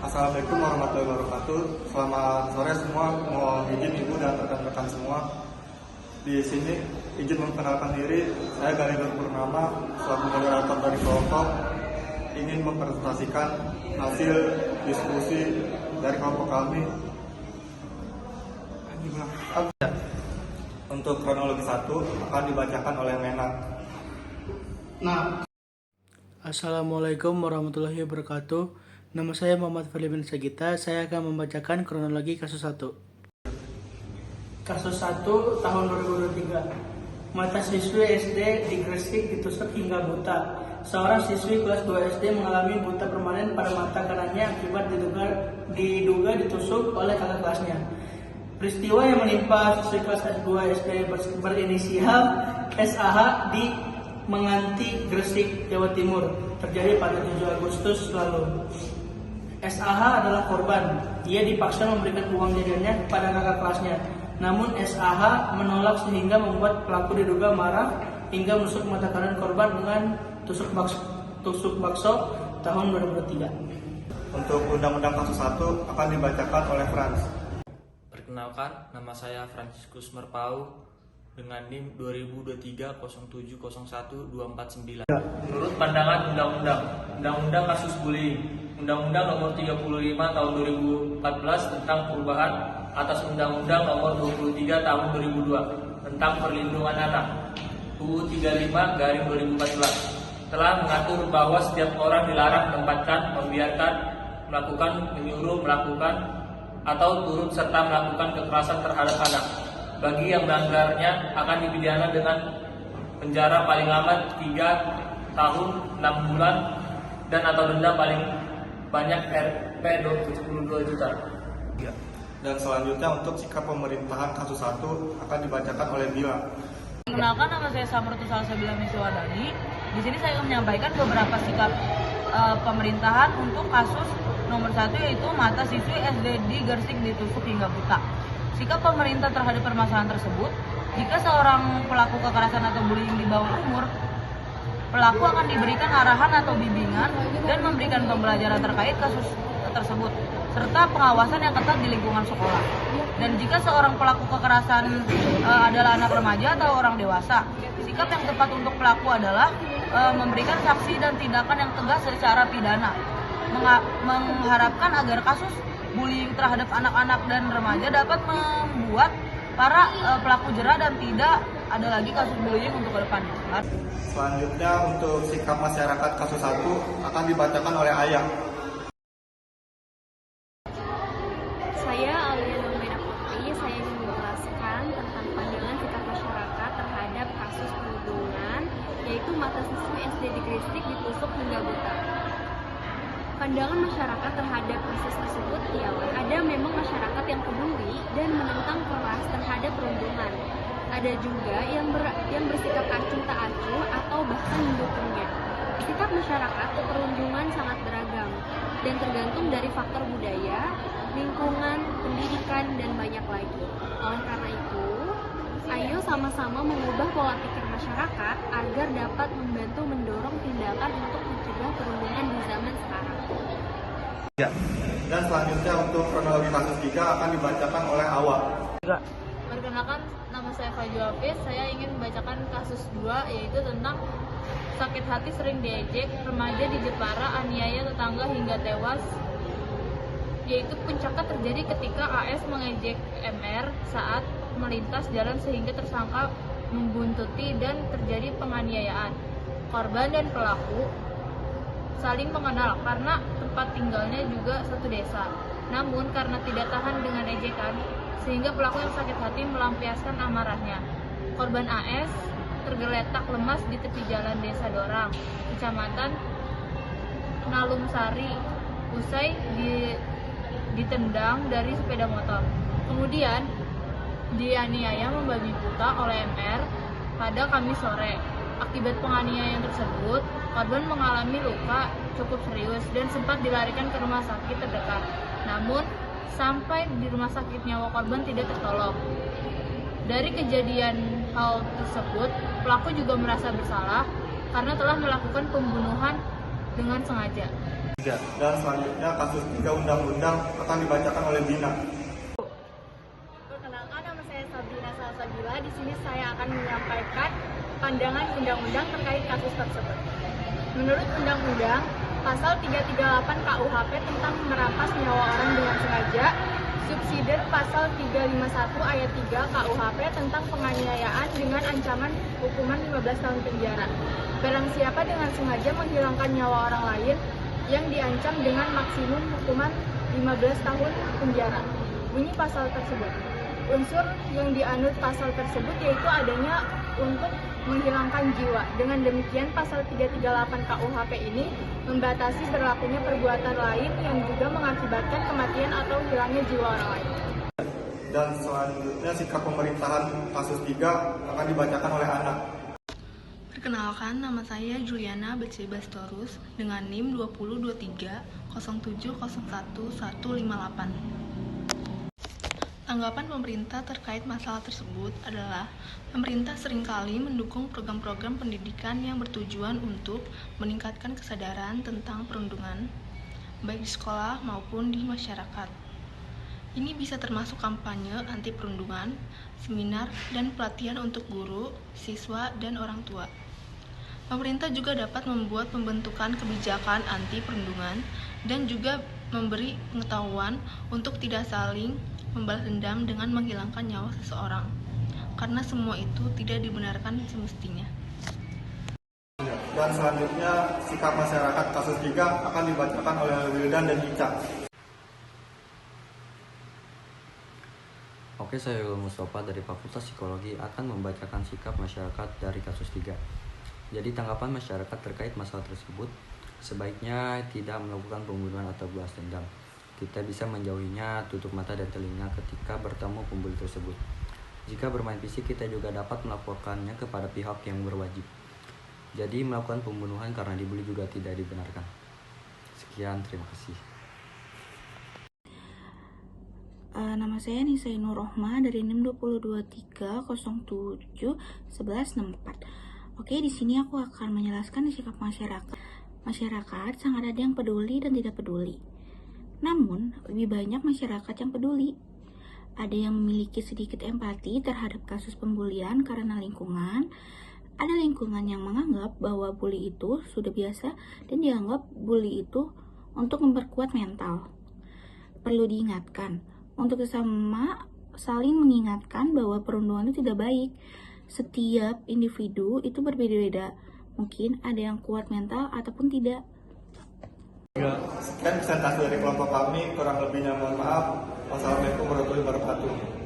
Assalamualaikum warahmatullahi wabarakatuh. Selamat sore semua. Mohon izin ibu dan rekan-rekan semua. Di sini izin memperkenalkan diri. Saya Garinur Purnama, selaku moderator dari kelompok, ingin mempresentasikan hasil diskusi dari kelompok kami. Untuk kronologi 1 akan dibacakan oleh Menak. Assalamualaikum warahmatullahi wabarakatuh. Nama saya Muhammad Fadli bin Sagita. Saya akan membacakan kronologi kasus 1. Kasus 1 tahun 2023. Mata siswi SD di Gresik ditusuk hingga buta. Seorang siswi kelas 2 SD mengalami buta permanen pada mata kanannya akibat diduga ditusuk oleh kakak kelasnya. Peristiwa yang menimpa siswi kelas 2 SD berinisial SAH di Menganti, Gresik, Jawa Timur terjadi pada 7 Agustus lalu. SAH adalah korban. Ia dipaksa memberikan uang jajannya kepada kakak kelasnya. Namun SAH menolak sehingga membuat pelaku diduga marah hingga menusuk mata kanan korban dengan tusuk bakso tahun 2003. Untuk undang-undang kasus 1 akan dibacakan oleh Franz. Perkenalkan, nama saya Franciscus Merpau dengan NIM 2023-0701-249. Menurut pandangan Undang-Undang Kasus Bullying, Undang-Undang Nomor 35 Tahun 2014 tentang perubahan atas Undang-Undang Nomor 23 Tahun 2002 tentang Perlindungan Anak, UU 35/2014 telah mengatur bahwa setiap orang dilarang menempatkan, membiarkan, melakukan, menyuruh melakukan, atau turut serta melakukan kekerasan terhadap anak. Bagi yang melanggarnya akan dipidana dengan penjara paling lama 3 tahun 6 bulan dan atau denda paling banyak Rp 22 juta. Dan selanjutnya untuk sikap pemerintahan kasus 1 akan dibacakan oleh Bila. Perkenalkan, nama saya Samrutu Salsabila Miswadani. Di sini saya akan menyampaikan beberapa sikap pemerintahan untuk kasus nomor 1, yaitu mata siswi SD di Gresik ditusuk hingga buta. Sikap pemerintah terhadap permasalahan tersebut: jika seorang pelaku kekerasan atau bullying di bawah umur, pelaku akan diberikan arahan atau bimbingan dan memberikan pembelajaran terkait kasus tersebut, serta pengawasan yang ketat di lingkungan sekolah. Dan jika seorang pelaku kekerasan adalah anak remaja atau orang dewasa, sikap yang tepat untuk pelaku adalah memberikan sanksi dan tindakan yang tegas secara pidana, mengharapkan agar kasus bullying terhadap anak-anak dan remaja dapat membuat para pelaku jera dan tidak ada lagi kasus bullying untuk ke depannya. Selanjutnya untuk sikap masyarakat kasus 1 akan dibacakan oleh Ayah. Saya Aliana Mena Putri. Saya ingin menjelaskan tentang pandangan sikap masyarakat terhadap kasus perundungan, yaitu mata siswi SD di Gresik ditusuk hingga buta. Pandangan masyarakat terhadap kasus tersebut ialah ada memang masyarakat yang peduli dan menentang keras terhadap perundungan. Ada juga yang bersikap acuh tak acuh atau bahkan mendukungnya. Sikap masyarakat ke perundungan sangat beragam dan tergantung dari faktor budaya, lingkungan, pendidikan, dan banyak lagi. Oleh karena itu, ayo sama-sama mengubah pola pikir masyarakat agar dapat membantu mendorong tindakan untuk mencegah perundungan di zaman sekarang. Dan selanjutnya untuk kronologi kasus 3 akan dibacakan oleh Awa. Perkenalkan, nama saya Fajul Hafiz. Saya ingin membacakan kasus 2, yaitu tentang sakit hati sering diejek, remaja di Jepara aniaya tetangga hingga tewas. Yaitu puncaknya terjadi ketika AS mengejek MR saat melintas jalan sehingga tersangka membuntuti dan terjadi penganiayaan. Korban dan pelaku saling mengenal karena tempat tinggalnya juga satu desa. Namun karena tidak tahan dengan ejekan, sehingga pelaku yang sakit hati melampiaskan amarahnya. Korban AS tergeletak lemas di tepi jalan Desa Dorang, Kecamatan Nalumsari, usai ditendang dari sepeda motor. Kemudian dianiaya membabi buta oleh MR pada Kamis sore. Akibat penganiayaan tersebut, korban mengalami luka cukup serius dan sempat dilarikan ke rumah sakit terdekat. Namun, sampai di rumah sakit nyawa korban tidak tertolong. Dari kejadian hal tersebut, pelaku juga merasa bersalah karena telah melakukan pembunuhan dengan sengaja. Dan selanjutnya kasus 3 undang-undang akan dibacakan oleh Dina. Perkenalkan, nama saya Sabrina Salsabila. Di sini saya akan menyampaikan pandangan undang-undang terkait kasus tersebut. Menurut undang-undang, pasal 338 KUHP tentang merampas nyawa orang dengan sengaja, subsidiar pasal 351 ayat 3 KUHP tentang penganiayaan dengan ancaman hukuman 15 tahun penjara. Barang siapa dengan sengaja menghilangkan nyawa orang lain yang diancam dengan maksimum hukuman 15 tahun penjara. Bunyi pasal tersebut. Unsur yang dianut pasal tersebut yaitu adanya untuk menghilangkan jiwa. Dengan demikian pasal 338 KUHP ini membatasi berlakunya perbuatan lain yang juga mengakibatkan kematian atau hilangnya jiwa orang lain. Dan selanjutnya sikap pemerintahan kasus 3 akan dibacakan oleh Ana. Perkenalkan, nama saya Juliana Bece Bastorus dengan NIM 202307011158. Tanggapan pemerintah terkait masalah tersebut adalah pemerintah seringkali mendukung program-program pendidikan yang bertujuan untuk meningkatkan kesadaran tentang perundungan, baik di sekolah maupun di masyarakat. Ini bisa termasuk kampanye anti perundungan, seminar, dan pelatihan untuk guru, siswa, dan orang tua. Pemerintah juga dapat membuat pembentukan kebijakan anti perundungan dan juga memberi pengetahuan untuk tidak saling membalas dendam dengan menghilangkan nyawa seseorang, karena semua itu tidak dibenarkan semestinya. Dan selanjutnya sikap masyarakat kasus 3 akan dibacakan oleh Wildan dan Ica. Oke, saya Yul Mustafa dari Fakultas Psikologi akan membacakan sikap masyarakat dari kasus 3. Jadi tanggapan masyarakat terkait masalah tersebut, sebaiknya tidak melakukan pembunuhan atau balas dendam. Kita bisa menjauhinya, tutup mata dan telinga ketika bertemu pembuli tersebut. Jika bermain fisik, kita juga dapat melaporkannya kepada pihak yang berwajib. Jadi melakukan pembunuhan karena dibully juga tidak dibenarkan. Sekian, terima kasih. Nama saya Nisa Nur Rohma dari NIM 2023071164. Oke, di sini aku akan menjelaskan sikap masyarakat. Masyarakat sangat ada yang peduli dan tidak peduli. Namun, lebih banyak masyarakat yang peduli. Ada yang memiliki sedikit empati terhadap kasus pembulian karena lingkungan. Ada lingkungan yang menganggap bahwa bully itu sudah biasa dan dianggap bully itu untuk memperkuat mental. Perlu diingatkan, untuk sesama saling mengingatkan bahwa perundungan itu tidak baik. Setiap individu itu berbeda-beda. Mungkin ada yang kuat mental ataupun tidak. Sekian presentasi dari kelompok kami, kurang lebihnya mohon maaf. Wassalamualaikum warahmatullahi wabarakatuh.